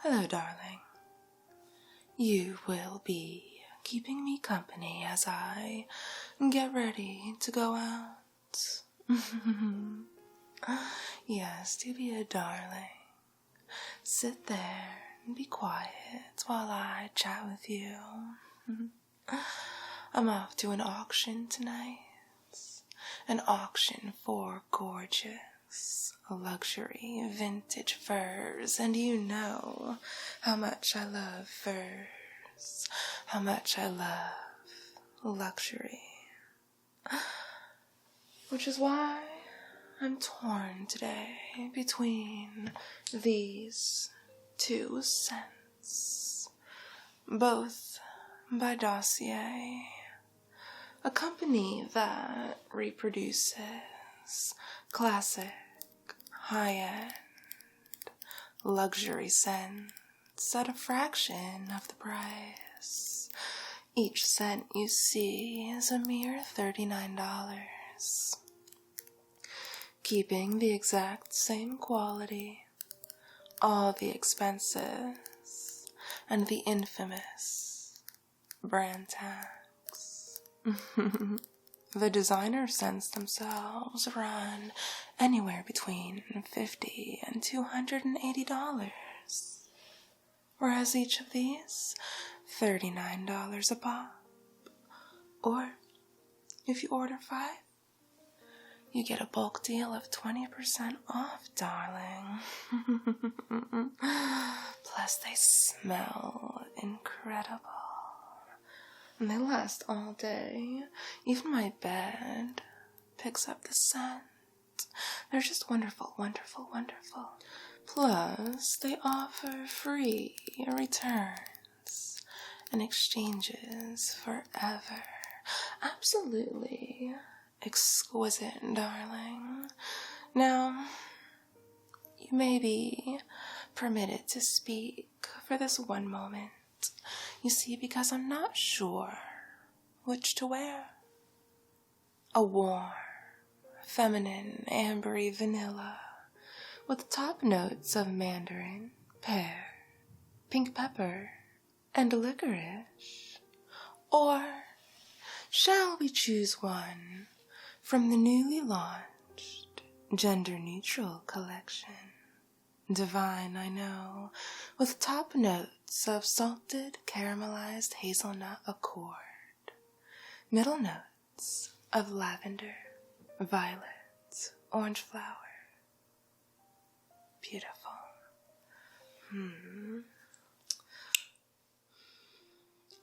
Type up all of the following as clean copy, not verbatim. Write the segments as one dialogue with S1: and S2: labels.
S1: Hello, darling. You will be keeping me company as I get ready to go out. Yes, do be a darling. Sit there and be quiet while I chat with you. I'm off to an auction tonight. An auction for gorgeous, luxury, vintage furs. And you know how much I love furs. How much I love luxury. Which is why I'm torn today between these two scents. Both by Dossier, a company that reproduces classic, high-end, luxury scents at a fraction of the price. Each scent you see is a mere $39. Keeping the exact same quality, all the expenses, and the infamous brand tax. The designer scents themselves run anywhere between $50 and $280, whereas each of these, $39 a pop. Or, if you order 5, you get a bulk deal of 20% off, darling. Plus, they smell incredible. And they last all day. Even my bed picks up the scent. They're just wonderful, wonderful, wonderful. Plus, they offer free returns and exchanges forever. Absolutely exquisite, darling. Now, you may be permitted to speak for this one moment. You see, because I'm not sure which to wear. A warm, feminine, ambery vanilla with top notes of mandarin, pear, pink pepper, and licorice. Or shall we choose one from the newly launched gender-neutral collection? Divine, I know, with top notes of salted caramelized hazelnut accord, middle notes of lavender, violet, orange flower. Beautiful.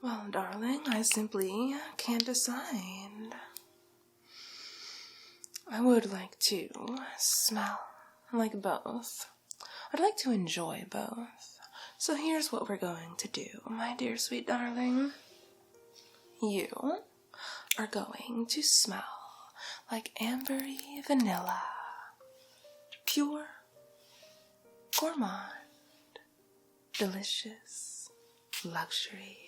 S1: Well, darling, I simply can't decide. I would like to smell like both. I'd like to enjoy both. So here's what we're going to do, my dear sweet darling. You are going to smell like ambery vanilla. Pure, gourmand, delicious, luxury.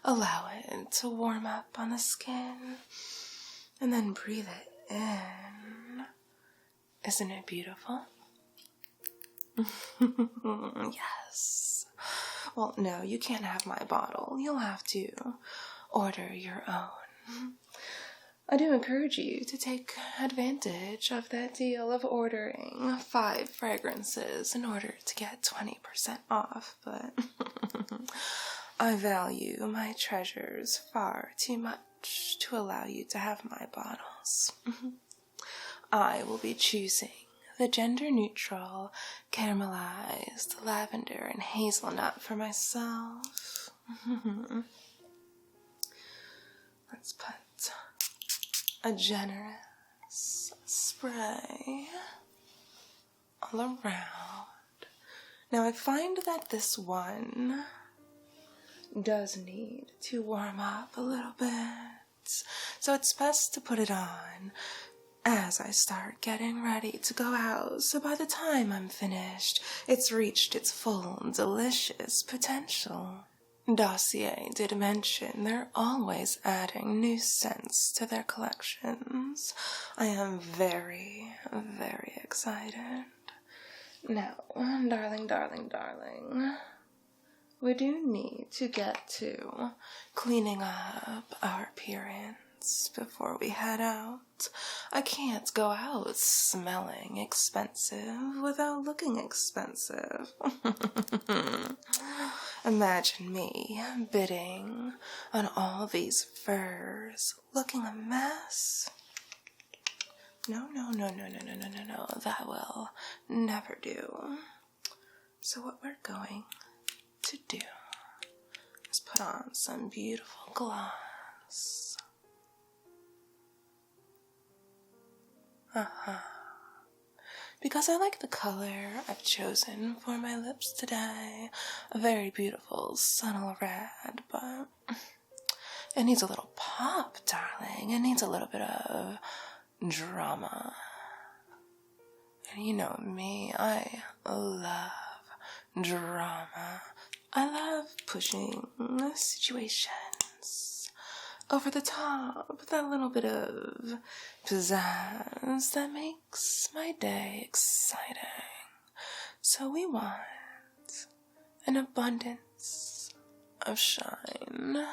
S1: Allow it to warm up on the skin and then breathe it in. Isn't it beautiful? Yes. Well, no, you can't have my bottle. You'll have to order your own. I do encourage you to take advantage of that deal of ordering 5 fragrances in order to get 20% off, but I value my treasures far too much to allow you to have my bottles. I will be choosing the gender-neutral, caramelized lavender and hazelnut for myself. Let's put a generous spray all around. Now I find that this one does need to warm up a little bit, so it's best to put it on as I start getting ready to go out, so by the time I'm finished, it's reached its full, delicious potential. Dossier did mention they're always adding new scents to their collections. I am very, very excited. Now, darling, we do need to get to cleaning up our appearance before we head out. I can't go out smelling expensive without looking expensive. Imagine me bidding on all these furs, looking a mess. No, that will never do. So what we're going to do is put on some beautiful gloss. Because I like the color I've chosen for my lips today. A very beautiful, subtle red, but it needs a little pop, darling. It needs a little bit of drama. And you know me, I love drama. I love pushing situations over the top, that little bit of pizzazz that makes my day exciting. So we want an abundance of shine.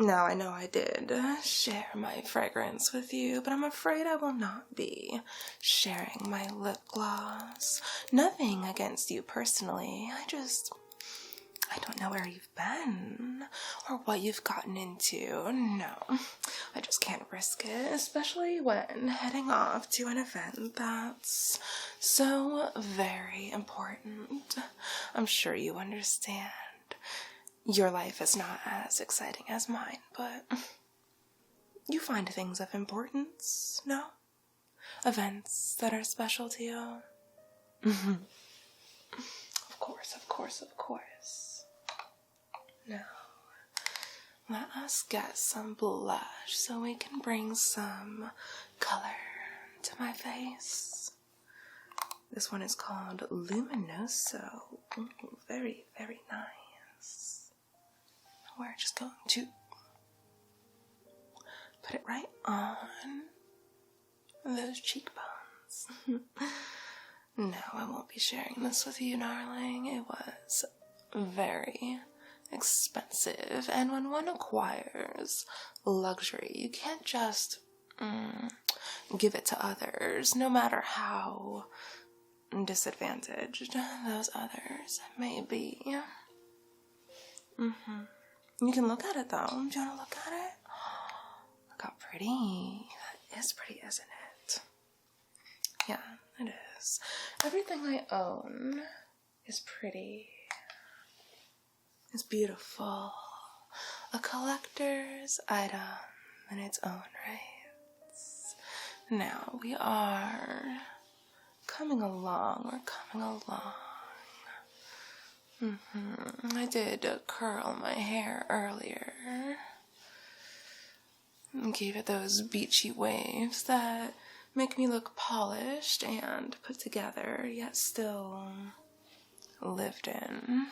S1: Now, I know I did share my fragrance with you, but I'm afraid I will not be sharing my lip gloss. Nothing against you personally. I don't know where you've been or what you've gotten into. No, I just can't risk it, especially when heading off to an event that's so very important. I'm sure you understand. Your life is not as exciting as mine, but you find things of importance, no? Events that are special to you? Of course. Now, let us get some blush so we can bring some color to my face. This one is called Luminoso. Ooh, very, very nice. We're just going to put it right on those cheekbones. No, I won't be sharing this with you, darling. It was very expensive. And when one acquires luxury, you can't just give it to others, no matter how disadvantaged those others may be. You can look at it, though. Do you want to look at it? Look how pretty. That is pretty, isn't it? Yeah, it is. Everything I own is pretty. It's beautiful. A collector's item in its own right. Now, we are coming along. We're coming along. I did curl my hair earlier. Gave it those beachy waves that make me look polished and put together, yet still lived in.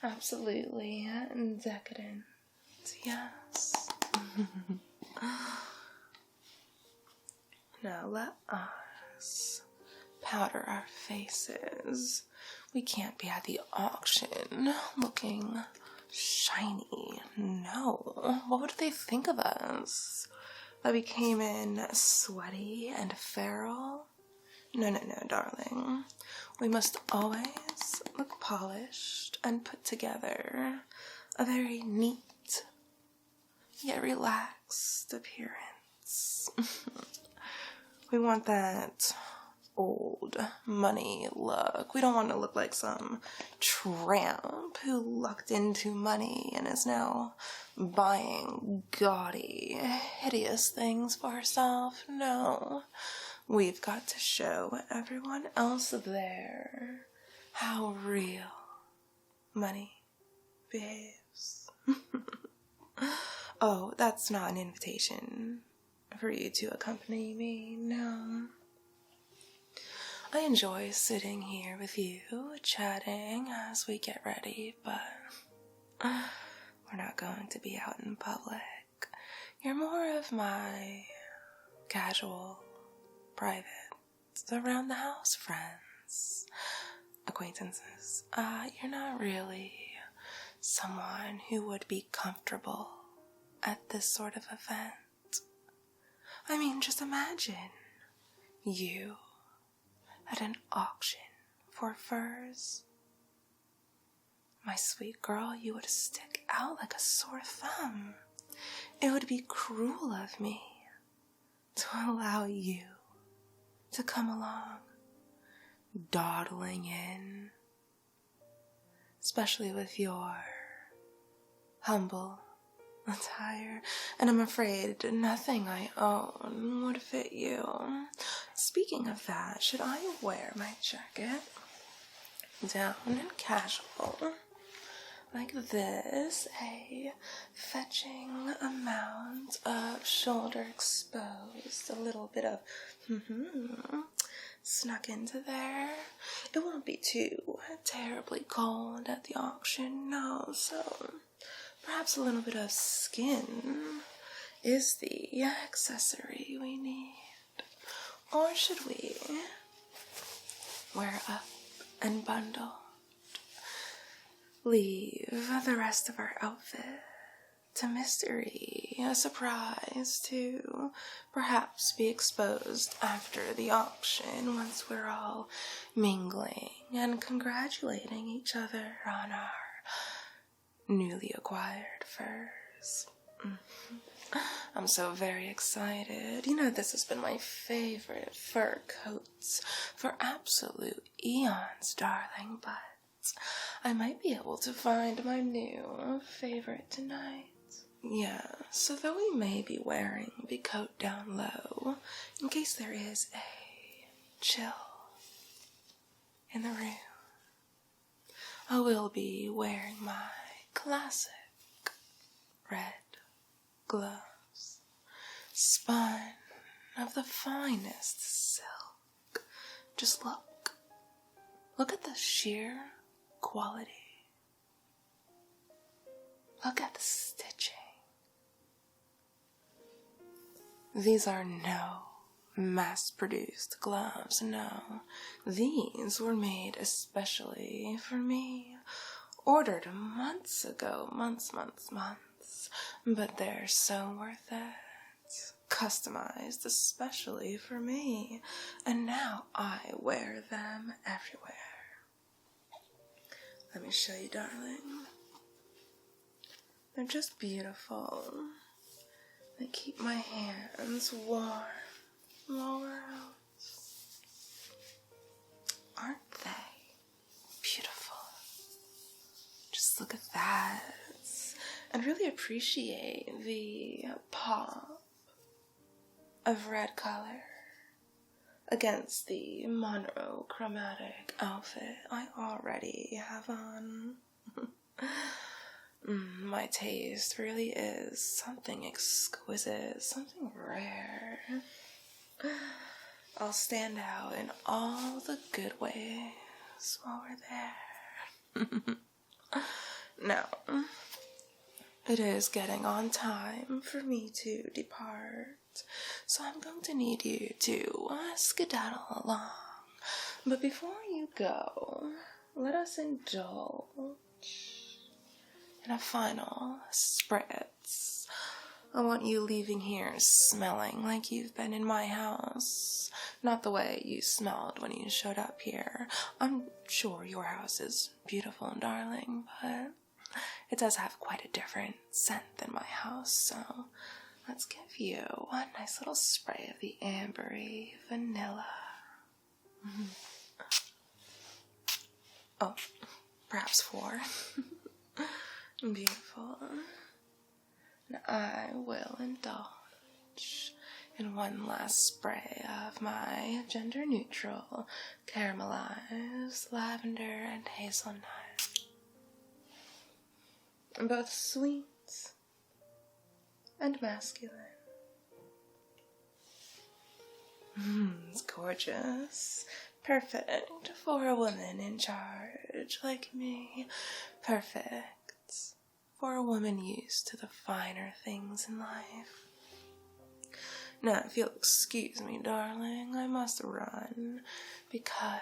S1: Absolutely decadent, yes. Now let us powder our faces. We can't be at the auction looking shiny. No. What would they think of us? That we came in sweaty and feral? No, darling. We must always look polished and put together. A very neat, yet relaxed appearance. We want that old money look. We don't want to look like some tramp who lucked into money and is now buying gaudy, hideous things for herself. No. We've got to show everyone else there how real money behaves. Oh, that's not an invitation for you to accompany me, no. I enjoy sitting here with you, chatting as we get ready, but we're not going to be out in public. You're more of my casual, private around the house friends, acquaintances. You're not really someone who would be comfortable at this sort of event. I mean, just imagine you at an auction for furs. My sweet girl, you would stick out like a sore thumb. It would be cruel of me to allow you to come along, dawdling in, especially with your humble attire, and I'm afraid nothing I own would fit you. Speaking of that, should I wear my jacket down and casual like this, a fetching amount of shoulder exposed, a little bit of snuck into there? It won't be too terribly cold at the auction, no, so perhaps a little bit of skin is the accessory we need. Or should we wear up and bundle? Leave the rest of our outfit to mystery, a surprise to perhaps be exposed after the auction once we're all mingling and congratulating each other on our newly acquired furs. I'm so very excited. You know, this has been my favorite fur coats for absolute eons, darling, but I might be able to find my new favorite tonight. Yeah, so though we may be wearing the coat down low, in case there is a chill in the room, I will be wearing my classic red gloves, spun of the finest silk. Just look at the sheer quality. Look at the stitching. These are no mass-produced gloves, no. These were made especially for me. Ordered months ago, months. But they're so worth it. Customized especially for me. And now I wear them everywhere. Let me show you, darling. They're just beautiful. They keep my hands warm while we're out. Aren't they beautiful? Just look at that. And really appreciate the pop of red color against the monochromatic outfit I already have on. My taste really is something exquisite, something rare. I'll stand out in all the good ways while we're there. Now, it is getting on time for me to depart, so I'm going to need you to skedaddle along. But before you go, let us indulge in a final spritz. I want you leaving here smelling like you've been in my house. Not the way you smelled when you showed up here. I'm sure your house is beautiful and darling, but it does have quite a different scent than my house, so let's give you a nice little spray of the ambery vanilla. Oh, perhaps 4. Beautiful. Now I will indulge in one last spray of my gender-neutral caramelized lavender and hazelnut. Both sweet and masculine. It's gorgeous. Perfect for a woman in charge like me. Perfect for a woman used to the finer things in life. Now, if you'll excuse me, darling, I must run, because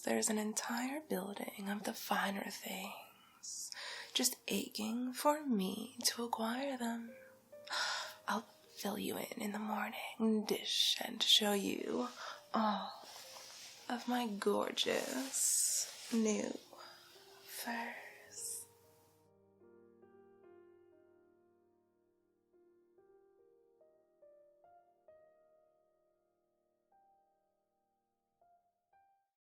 S1: there's an entire building of the finer things just aching for me to acquire them. I'll fill you in the morning dish and show you all of my gorgeous new fur.